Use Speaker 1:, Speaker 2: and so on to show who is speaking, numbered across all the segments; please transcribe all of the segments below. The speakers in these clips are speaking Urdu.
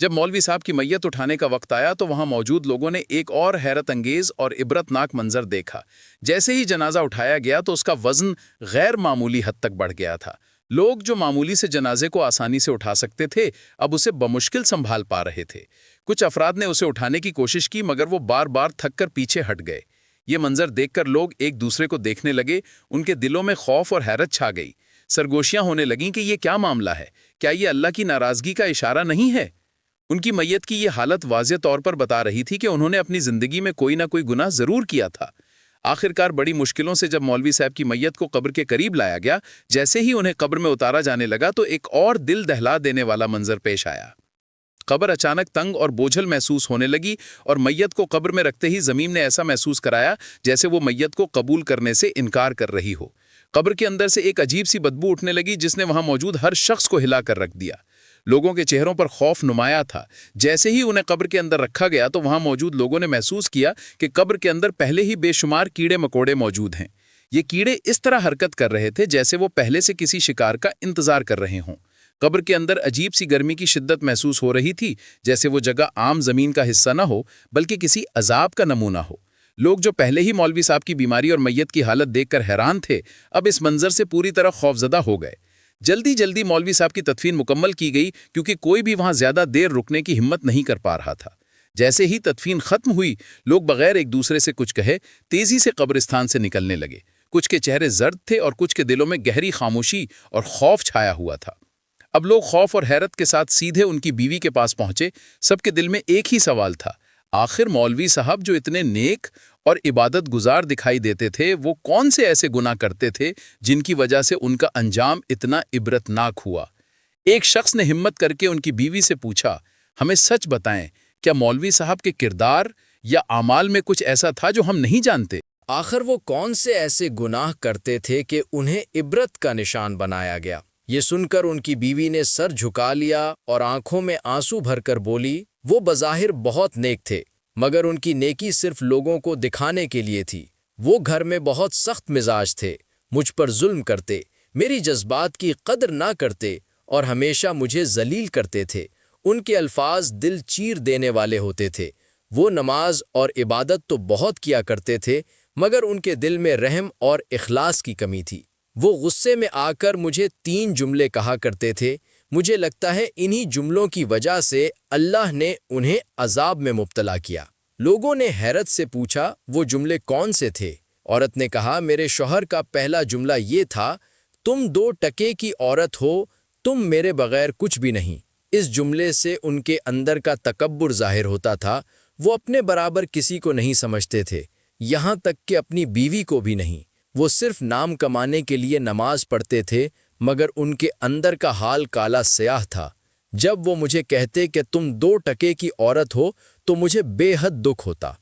Speaker 1: جب مولوی صاحب کی میت اٹھانے کا وقت آیا تو وہاں موجود لوگوں نے ایک اور حیرت انگیز اور عبرتناک منظر دیکھا۔ جیسے ہی جنازہ اٹھایا گیا تو اس کا وزن غیر معمولی حد تک بڑھ گیا تھا۔ لوگ جو معمولی سے جنازے کو آسانی سے اٹھا سکتے تھے اب اسے بمشکل سنبھال پا رہے تھے۔ کچھ افراد نے اسے اٹھانے کی کوشش کی مگر وہ بار بار تھک کر پیچھے ہٹ گئے۔ یہ منظر دیکھ کر لوگ ایک دوسرے کو دیکھنے لگے، ان کے دلوں میں خوف اور حیرت چھا گئی۔ سرگوشیاں ہونے لگیں کہ یہ کیا معاملہ ہے، کیا یہ اللہ کی ناراضگی کا اشارہ نہیں ہے؟ ان کی میت کی یہ حالت واضح طور پر بتا رہی تھی کہ انہوں نے اپنی زندگی میں کوئی نہ کوئی گناہ ضرور کیا تھا۔ آخرکار بڑی مشکلوں سے جب مولوی صاحب کی میت کو قبر کے قریب لایا گیا، جیسے ہی انہیں قبر میں اتارا جانے لگا تو ایک اور دل دہلا دینے والا منظر پیش آیا۔ قبر اچانک تنگ اور بوجھل محسوس ہونے لگی اور میت کو قبر میں رکھتے ہی زمین نے ایسا محسوس کرایا جیسے وہ میت کو قبول کرنے سے انکار کر رہی ہو۔ قبر کے اندر سے ایک عجیب سی بدبو اٹھنے لگی جس نے وہاں موجود ہر شخص کو ہلا کر رکھ دیا۔ لوگوں کے چہروں پر خوف نمایاں تھا۔ جیسے ہی انہیں قبر کے اندر رکھا گیا تو وہاں موجود لوگوں نے محسوس کیا کہ قبر کے اندر پہلے ہی بے شمار کیڑے مکوڑے موجود ہیں۔ یہ کیڑے اس طرح حرکت کر رہے تھے جیسے وہ پہلے سے کسی شکار کا انتظار کر رہے ہوں۔ قبر کے اندر عجیب سی گرمی کی شدت محسوس ہو رہی تھی، جیسے وہ جگہ عام زمین کا حصہ نہ ہو بلکہ کسی عذاب کا نمونہ ہو۔ لوگ جو پہلے ہی مولوی صاحب کی بیماری اور میت کی حالت دیکھ کر حیران تھے، اب اس منظر سے پوری طرح خوفزدہ ہو گئے۔ جلدی مولوی صاحب کی تدفین مکمل کی گئی کیونکہ کوئی بھی وہاں زیادہ دیر رکنے کی ہمت نہیں کر پا رہا تھا۔ جیسے ہی تدفین ختم ہوئی، لوگ بغیر ایک دوسرے سے کچھ کہے تیزی سے قبرستان سے نکلنے لگے۔ کچھ کے چہرے زرد تھے اور کچھ کے دلوں میں گہری خاموشی اور خوف چھایا ہوا تھا۔ اب لوگ خوف اور حیرت کے ساتھ سیدھے ان کی بیوی کے پاس پہنچے۔ سب کے دل میں ایک ہی سوال تھا، آخر مولوی صاحب جو اتنے نیک اور عبادت گزار دکھائی دیتے تھے وہ کون سے ایسے گناہ کرتے تھے جن کی وجہ سے ان کا انجام اتنا عبرتناک ہوا؟ ایک شخص نے ہمت کر کے ان کی بیوی سے پوچھا، ہمیں سچ بتائیں، کیا مولوی صاحب کے کردار یا اعمال میں کچھ ایسا تھا جو ہم نہیں جانتے؟
Speaker 2: آخر وہ کون سے ایسے گناہ کرتے تھے کہ انہیں عبرت کا نشان بنایا گیا؟ یہ سن کر ان کی بیوی نے سر جھکا لیا اور آنکھوں میں آنسو بھر کر بولی، وہ بظاہر بہت نیک تھے مگر ان کی نیکی صرف لوگوں کو دکھانے کے لیے تھی۔ وہ گھر میں بہت سخت مزاج تھے، مجھ پر ظلم کرتے، میری جذبات کی قدر نہ کرتے اور ہمیشہ مجھے ذلیل کرتے تھے۔ ان کے الفاظ دل چیر دینے والے ہوتے تھے۔ وہ نماز اور عبادت تو بہت کیا کرتے تھے مگر ان کے دل میں رحم اور اخلاص کی کمی تھی۔ وہ غصے میں آ کر مجھے 3 جملے کہا کرتے تھے۔ مجھے لگتا ہے انہی جملوں کی وجہ سے اللہ نے انہیں عذاب میں مبتلا کیا۔ لوگوں نے حیرت سے پوچھا، وہ جملے کون سے تھے؟ عورت نے کہا، میرے شوہر کا پہلا جملہ یہ تھا، تم 2 ٹکے کی عورت ہو، تم میرے بغیر کچھ بھی نہیں۔ اس جملے سے ان کے اندر کا تکبر ظاہر ہوتا تھا۔ وہ اپنے برابر کسی کو نہیں سمجھتے تھے، یہاں تک کہ اپنی بیوی کو بھی نہیں۔ وہ صرف نام کمانے کے لیے نماز پڑھتے تھے مگر ان کے اندر کا حال کالا سیاہ تھا۔ جب وہ مجھے کہتے کہ تم 2 ٹکے کی عورت ہو تو مجھے بے حد دکھ ہوتا۔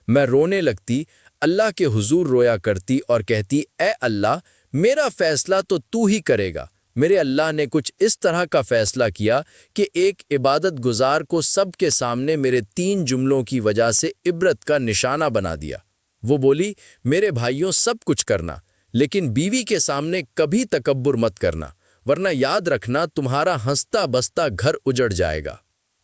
Speaker 2: میں رونے لگتی، اللہ کے حضور رویا کرتی اور کہتی، اے اللہ، میرا فیصلہ تو ہی کرے گا۔ میرے اللہ نے کچھ اس طرح کا فیصلہ کیا کہ ایک عبادت گزار کو سب کے سامنے میرے 3 جملوں کی وجہ سے عبرت کا نشانہ بنا دیا۔ وہ بولی، میرے بھائیوں، سب کچھ کرنا لیکن بیوی کے سامنے کبھی تکبر مت کرنا، ورنہ یاد رکھنا تمہارا ہنستا بستا گھر اجڑ جائے گا۔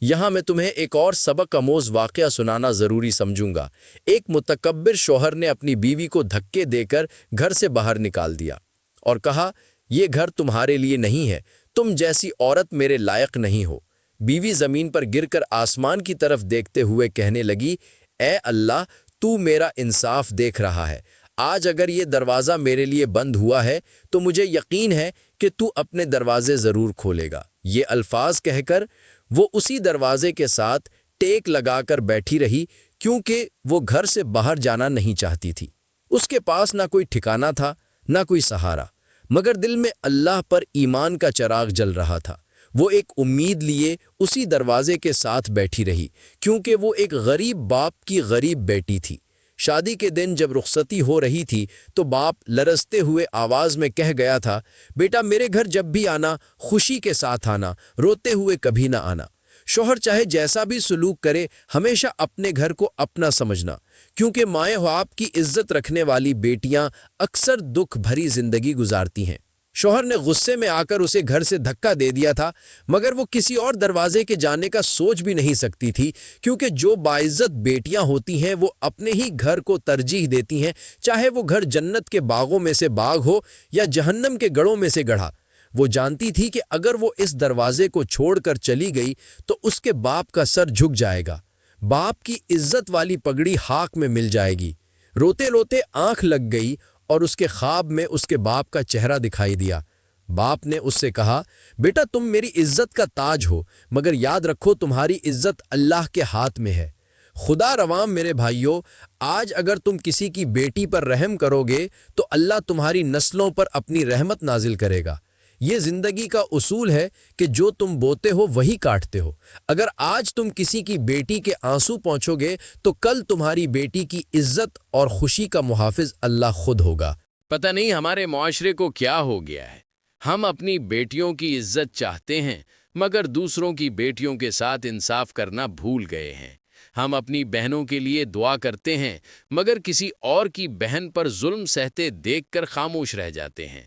Speaker 2: یہاں میں تمہیں ایک اور سبق آموز واقعہ سنانا ضروری سمجھوں گا۔ ایک متکبر شوہر نے اپنی بیوی کو دھکے دے کر گھر سے باہر نکال دیا اور کہا، یہ گھر تمہارے لیے نہیں ہے، تم جیسی عورت میرے لائق نہیں ہو۔ بیوی زمین پر گر کر آسمان کی طرف دیکھتے ہوئے کہنے لگی، اے اللہ، تو میرا انصاف دیکھ رہا ہے۔ آج اگر یہ دروازہ میرے لیے بند ہوا ہے تو مجھے یقین ہے کہ تو اپنے دروازے ضرور کھولے گا۔ یہ الفاظ کہہ کر وہ اسی دروازے کے ساتھ ٹیک لگا کر بیٹھی رہی کیونکہ وہ گھر سے باہر جانا نہیں چاہتی تھی۔ اس کے پاس نہ کوئی ٹھکانہ تھا، نہ کوئی سہارا، مگر دل میں اللہ پر ایمان کا چراغ جل رہا تھا۔ وہ ایک امید لیے اسی دروازے کے ساتھ بیٹھی رہی کیونکہ وہ ایک غریب باپ کی غریب بیٹی تھی۔ شادی کے دن جب رخصتی ہو رہی تھی تو باپ لرزتے ہوئے آواز میں کہہ گیا تھا، بیٹا میرے گھر جب بھی آنا خوشی کے ساتھ آنا، روتے ہوئے کبھی نہ آنا۔ شوہر چاہے جیسا بھی سلوک کرے ہمیشہ اپنے گھر کو اپنا سمجھنا، کیونکہ مائیں باپ کی عزت رکھنے والی بیٹیاں اکثر دکھ بھری زندگی گزارتی ہیں۔ شوہر نے غصے میں آ کر اسے گھر سے دھکا دے دیا تھا، مگر وہ کسی اور دروازے کے جانے کا سوچ بھی نہیں سکتی تھی، کیونکہ جو باعزت بیٹیاں ہوتی ہیں وہ اپنے ہی گھر کو ترجیح دیتی ہیں، چاہے وہ گھر جنت کے باغوں میں سے باغ ہو یا جہنم کے گڑھوں میں سے گڑھا۔ وہ جانتی تھی کہ اگر وہ اس دروازے کو چھوڑ کر چلی گئی تو اس کے باپ کا سر جھک جائے گا، باپ کی عزت والی پگڑی خاک میں مل جائے گی۔ روتے روتے آنکھ لگ گئی اور اس کے خواب میں اس کے باپ کا چہرہ دکھائی دیا۔ باپ نے اس سے کہا، بیٹا تم میری عزت کا تاج ہو، مگر یاد رکھو تمہاری عزت اللہ کے ہاتھ میں ہے۔ خدا روام میرے بھائیوں، آج اگر تم کسی کی بیٹی پر رحم کرو گے تو اللہ تمہاری نسلوں پر اپنی رحمت نازل کرے گا۔ یہ زندگی کا اصول ہے کہ جو تم بوتے ہو وہی کاٹتے ہو۔ اگر آج تم کسی کی بیٹی کے آنسو پہنچو گے تو کل تمہاری بیٹی کی عزت اور خوشی کا محافظ اللہ خود ہوگا۔
Speaker 1: پتہ نہیں ہمارے معاشرے کو کیا ہو گیا ہے، ہم اپنی بیٹیوں کی عزت چاہتے ہیں مگر دوسروں کی بیٹیوں کے ساتھ انصاف کرنا بھول گئے ہیں۔ ہم اپنی بہنوں کے لیے دعا کرتے ہیں مگر کسی اور کی بہن پر ظلم سہتے دیکھ کر خاموش رہ جاتے ہیں۔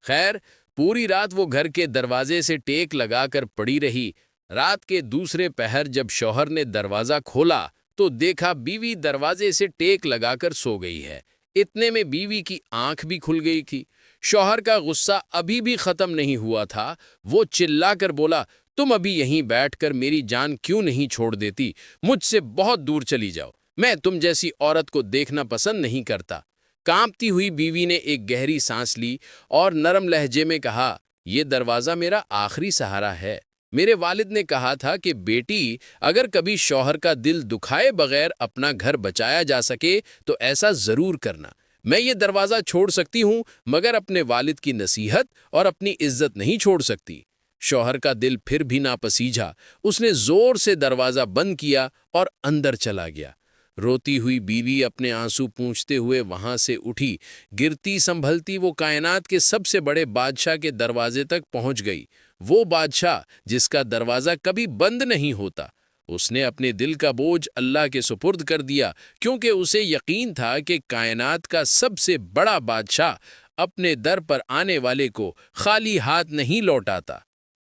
Speaker 1: خیر، پوری رات وہ گھر کے دروازے سے ٹیک لگا کر پڑی رہی۔ رات کے دوسرے پہر جب شوہر نے دروازہ کھولا تو دیکھا بیوی دروازے سے ٹیک لگا کر سو گئی ہے۔ اتنے میں بیوی کی آنکھ بھی کھل گئی تھی۔ شوہر کا غصہ ابھی بھی ختم نہیں ہوا تھا۔ وہ چلا کر بولا، تم ابھی یہیں بیٹھ کر میری جان کیوں نہیں چھوڑ دیتی؟ مجھ سے بہت دور چلی جاؤ، میں تم جیسی عورت کو دیکھنا پسند نہیں کرتا۔ کانپتی ہوئی بیوی نے ایک گہری سانس لی اور نرم لہجے میں کہا، یہ دروازہ میرا آخری سہارا ہے۔ میرے والد نے کہا تھا کہ بیٹی، اگر کبھی شوہر کا دل دکھائے بغیر اپنا گھر بچایا جا سکے تو ایسا ضرور کرنا۔ میں یہ دروازہ چھوڑ سکتی ہوں مگر اپنے والد کی نصیحت اور اپنی عزت نہیں چھوڑ سکتی۔ شوہر کا دل پھر بھی نہ پسیجھا۔ اس نے زور سے دروازہ بند کیا اور اندر چلا گیا۔ روتی ہوئی بیوی اپنے آنسو پونچھتے ہوئے وہاں سے اٹھی، گرتی سنبھلتی وہ کائنات کے سب سے بڑے بادشاہ کے دروازے تک پہنچ گئی، وہ بادشاہ جس کا دروازہ کبھی بند نہیں ہوتا۔ اس نے اپنے دل کا بوجھ اللہ کے سپرد کر دیا، کیونکہ اسے یقین تھا کہ کائنات کا سب سے بڑا بادشاہ اپنے در پر آنے والے کو خالی ہاتھ نہیں لوٹاتا۔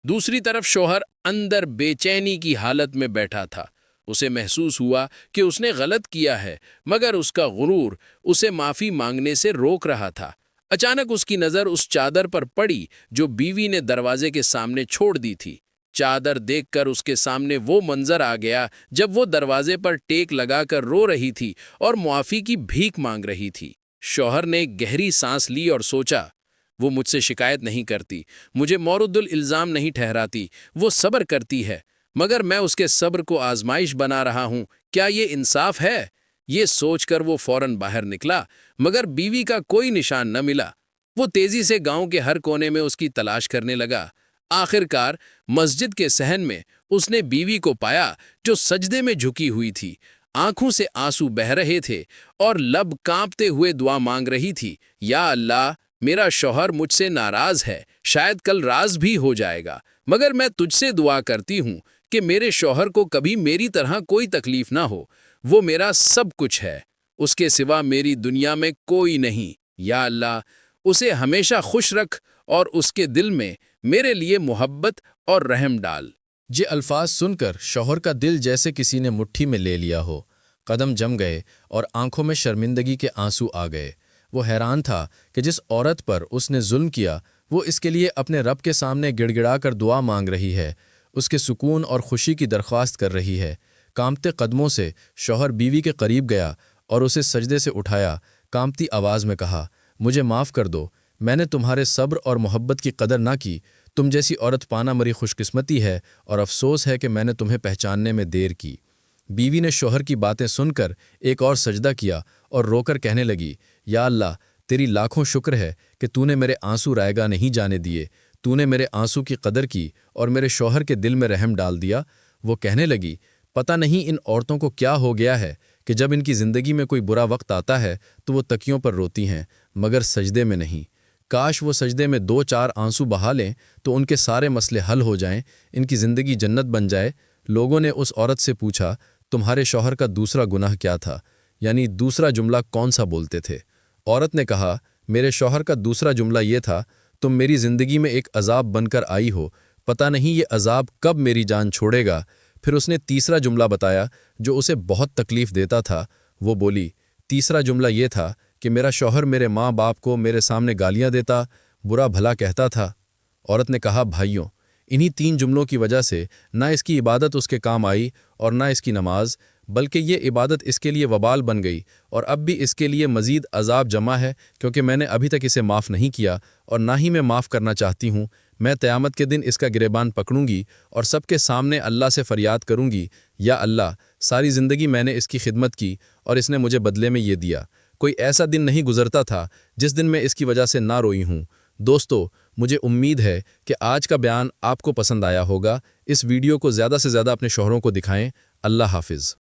Speaker 1: دوسری طرف شوہر اندر بے چینی کی حالت میں بیٹھا تھا۔ اسے محسوس ہوا کہ اس نے غلط کیا ہے، مگر اس کا غرور اسے معافی مانگنے سے روک رہا تھا۔ اچانک اس کی نظر اس چادر پر پڑی جو بیوی نے دروازے کے سامنے چھوڑ دی تھی۔ چادر دیکھ کر اس کے سامنے وہ منظر آ گیا جب وہ دروازے پر ٹیک لگا کر رو رہی تھی اور معافی کی بھیک مانگ رہی تھی۔ شوہر نے گہری سانس لی اور سوچا، وہ مجھ سے شکایت نہیں کرتی، مجھے مورد الزام نہیں ٹھہراتی، وہ صبر کرتی ہے، مگر میں اس کے صبر کو آزمائش بنا رہا ہوں، کیا یہ انصاف ہے؟ یہ سوچ کر وہ فوراً باہر نکلا، مگر بیوی کا کوئی نشان نہ ملا۔ وہ تیزی سے گاؤں کے ہر کونے میں اس کی تلاش کرنے لگا۔ آخر کار مسجد کے صحن میں اس نے بیوی کو پایا جو سجدے میں جھکی ہوئی تھی، آنکھوں سے آنسو بہہ رہے تھے اور لب کانپتے ہوئے دعا مانگ رہی تھی، یا اللہ، میرا شوہر مجھ سے ناراض ہے، شاید کل راز بھی ہو جائے گا، مگر میں تجھ سے دعا کرتی ہوں کہ میرے شوہر کو کبھی میری طرح کوئی تکلیف نہ ہو، وہ میرا سب کچھ ہے، اس کے سوا میری دنیا میں کوئی نہیں، یا اللہ، اسے ہمیشہ خوش رکھ اور اس کے دل میں میرے لیے محبت اور رحم ڈال۔
Speaker 3: یہ الفاظ سن کر شوہر کا دل جیسے کسی نے مٹھی میں لے لیا ہو، قدم جم گئے اور آنکھوں میں شرمندگی کے آنسو آ گئے۔ وہ حیران تھا کہ جس عورت پر اس نے ظلم کیا وہ اس کے لیے اپنے رب کے سامنے گڑ گڑا کر دعا مانگ رہی ہے، اس کے سکون اور خوشی کی درخواست کر رہی ہے۔ کانپتے قدموں سے شوہر بیوی کے قریب گیا اور اسے سجدے سے اٹھایا، کانپتی آواز میں کہا، مجھے معاف کر دو، میں نے تمہارے صبر اور محبت کی قدر نہ کی، تم جیسی عورت پانا میری خوش قسمتی ہے اور افسوس ہے کہ میں نے تمہیں پہچاننے میں دیر کی۔ بیوی نے شوہر کی باتیں سن کر ایک اور سجدہ کیا اور رو کر کہنے لگی، یا اللہ، تیری لاکھوں شکر ہے کہ تو نے میرے آنسو رائگاں نہیں جانے دیے، تو نے میرے آنسو کی قدر کی اور میرے شوہر کے دل میں رحم ڈال دیا۔ وہ کہنے لگی، پتہ نہیں ان عورتوں کو کیا ہو گیا ہے کہ جب ان کی زندگی میں کوئی برا وقت آتا ہے تو وہ تکیوں پر روتی ہیں مگر سجدے میں نہیں۔ کاش وہ سجدے میں 2-4 آنسو بہا لیں تو ان کے سارے مسئلے حل ہو جائیں، ان کی زندگی جنت بن جائے۔ لوگوں نے اس عورت سے پوچھا، تمہارے شوہر کا دوسرا گناہ کیا تھا؟ یعنی دوسرا جملہ کون سا بولتے تھے؟ عورت نے کہا، میرے شوہر کا دوسرا جملہ یہ تھا،
Speaker 4: تم میری زندگی میں ایک عذاب بن کر آئی ہو، پتہ نہیں یہ عذاب کب میری جان چھوڑے گا۔ پھر اس نے تیسرا جملہ بتایا جو اسے بہت تکلیف دیتا تھا۔ وہ بولی، تیسرا جملہ یہ تھا کہ میرا شوہر میرے ماں باپ کو میرے سامنے گالیاں دیتا، برا بھلا کہتا تھا۔ عورت نے کہا، بھائیوں، انہی 3 جملوں کی وجہ سے نہ اس کی عبادت اس کے کام آئی اور نہ اس کی نماز، بلکہ یہ عبادت اس کے لیے وبال بن گئی، اور اب بھی اس کے لیے مزید عذاب جمع ہے، کیونکہ میں نے ابھی تک اسے معاف نہیں کیا اور نہ ہی میں معاف کرنا چاہتی ہوں۔ میں قیامت کے دن اس کا گریبان پکڑوں گی اور سب کے سامنے اللہ سے فریاد کروں گی، یا اللہ، ساری زندگی میں نے اس کی خدمت کی اور اس نے مجھے بدلے میں یہ دیا۔ کوئی ایسا دن نہیں گزرتا تھا جس دن میں اس کی وجہ سے نہ روئی ہوں۔ دوستو، مجھے امید ہے کہ آج کا بیان آپ کو پسند آیا ہوگا۔ اس ویڈیو کو زیادہ سے زیادہ اپنے شوہروں کو دکھائیں۔ اللہ حافظ۔